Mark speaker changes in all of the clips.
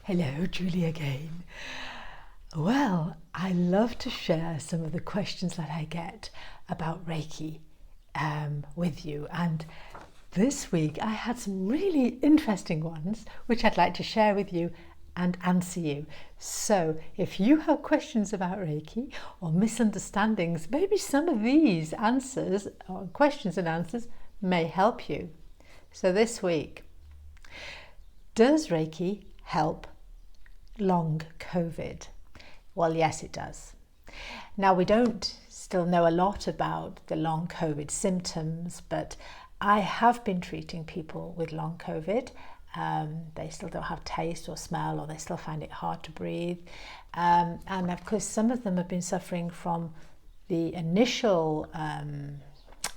Speaker 1: Hello, Julie again. Well, I love to share some of the questions that I get about Reiki with you. And this week I had some really interesting ones which I'd like to share with you and answer you. So if you have questions about Reiki or misunderstandings, maybe some of these answers or questions and answers may help you. So this week, does Reiki help long COVID? Well, yes, it does. Now, we don't still know a lot about the long COVID symptoms, but I have been treating people with long COVID. They still don't have taste or smell, or they still find it hard to breathe. And of course, some of them have been suffering from the initial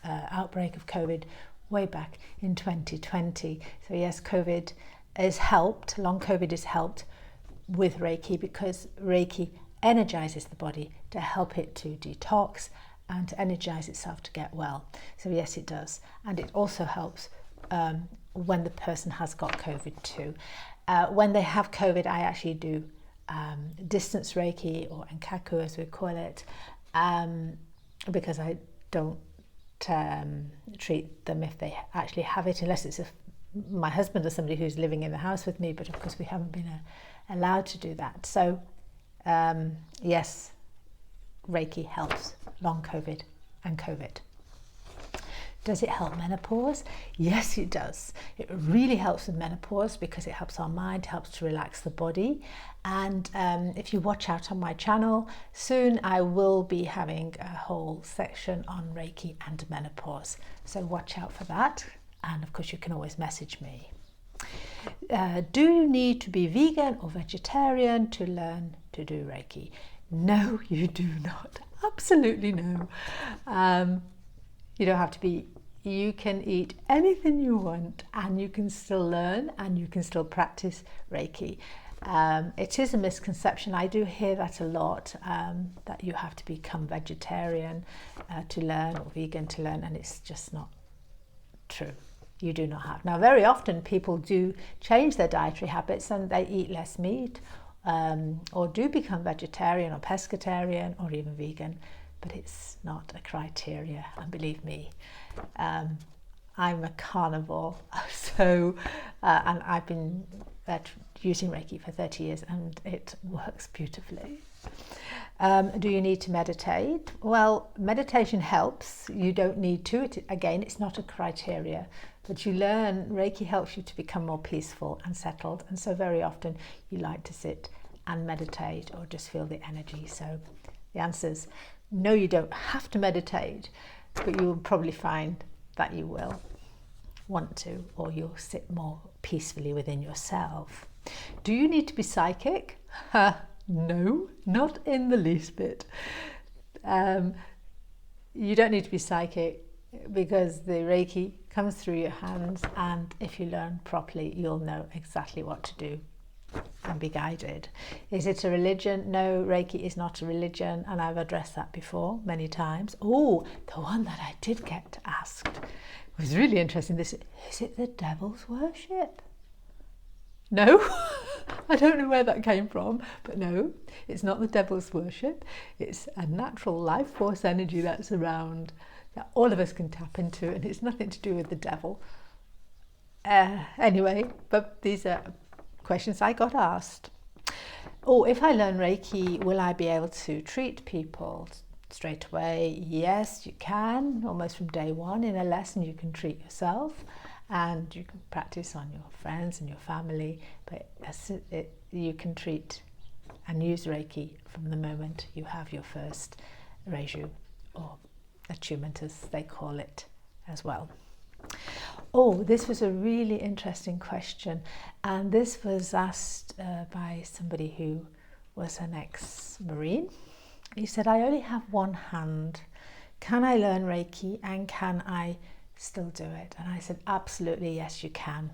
Speaker 1: outbreak of COVID way back in 2020. So yes, COVID has helped, long COVID has helped with Reiki, because Reiki energizes the body to help it to detox and to energize itself to get well. So yes, it does. And it also helps when the person has got COVID too. When they have COVID, I actually do distance Reiki, or Enkaku as we call it, because I don't treat them if they actually have it, unless it's my husband or somebody who's living in the house with me, but of course we haven't been allowed to do that. So yes, Reiki helps long COVID and COVID. Does it help menopause? Yes, it does. It really helps with menopause because it helps our mind, helps to relax the body. And if you watch out on my channel, soon I will be having a whole section on Reiki and menopause. So watch out for that. And of course, you can always message me. Do you need to be vegan or vegetarian to learn to do Reiki? No, you do not. Absolutely no. You don't have to be. You can eat anything you want, and you can still learn, and you can still practice Reiki. It is a misconception. I do hear that a lot, that you have to become vegetarian to learn, or vegan to learn, and it's just not true. You do not have. Now, very often people do change their dietary habits and they eat less meat, or do become vegetarian or pescatarian or even vegan, but it's not a criteria. And believe me, I'm a carnivore, so and I've been using Reiki for 30 years and it works beautifully. Do you need to meditate? Well, meditation helps. You don't need to. Again, it's not a criteria, but you learn. Reiki helps you to become more peaceful and settled, and so very often you like to sit and meditate or just feel the energy. So the answer is no, you don't have to meditate, but you will probably find that you will want to, or you'll sit more peacefully within yourself. Do you need to be psychic? No, not in the least bit. You don't need to be psychic, because the Reiki comes through your hands, and if you learn properly, you'll know exactly what to do and be guided. Is it a religion? No, Reiki is not a religion, and I've addressed that before many times. Oh, the one that I did get asked was really interesting. Is it the devil's worship? No, I don't know where that came from, but no, it's not the devil's worship. It's a natural life force energy that's around, that all of us can tap into, and it's nothing to do with the devil. Anyway, but these are questions I got asked. Oh, if I learn Reiki, will I be able to treat people straight away? Yes, you can. Almost from day one in a lesson, you can treat yourself. And you can practice on your friends and your family, but you can treat and use Reiki from the moment you have your first reiju, or attunement as they call it as well. Oh, this was a really interesting question, and this was asked by somebody who was an ex-Marine. He said, I only have one hand. Can I learn Reiki, and can I still do it? And I said, absolutely, yes, you can.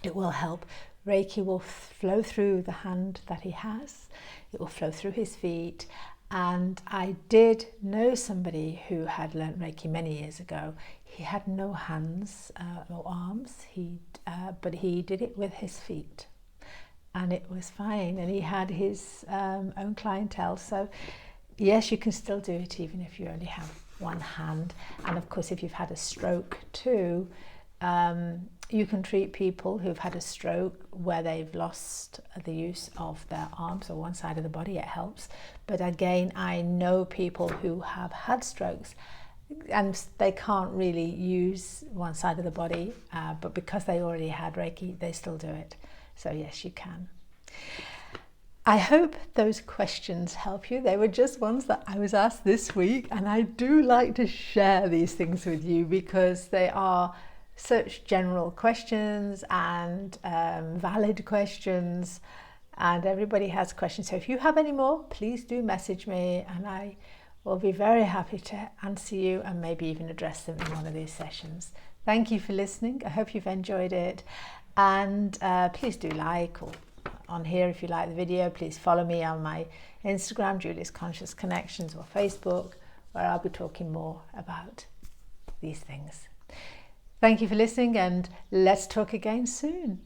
Speaker 1: It will help. Reiki will flow through the hand that he has. It will flow through his feet. And I did know somebody who had learnt Reiki many years ago. He had no hands or arms, but he did it with his feet. and it was fine, and he had his own clientele. So yes, you can still do it even if you only have one hand. And of course, if you've had a stroke too, you can treat people who've had a stroke where they've lost the use of their arms or one side of the body. It helps. But again, I know people who have had strokes and they can't really use one side of the body, but because they already had Reiki, they still do it. So yes, you can. I hope those questions help you. They were just ones that I was asked this week, and I do like to share these things with you because they are such general questions and valid questions, and everybody has questions. So if you have any more, please do message me, and I will be very happy to answer you and maybe even address them in one of these sessions. Thank you for listening. I hope you've enjoyed it, and please do like or on here if you like the video. Please follow me on my Instagram, Julia's Conscious Connections, or Facebook, where I'll be talking more about these things. Thank you for listening, and let's talk again soon.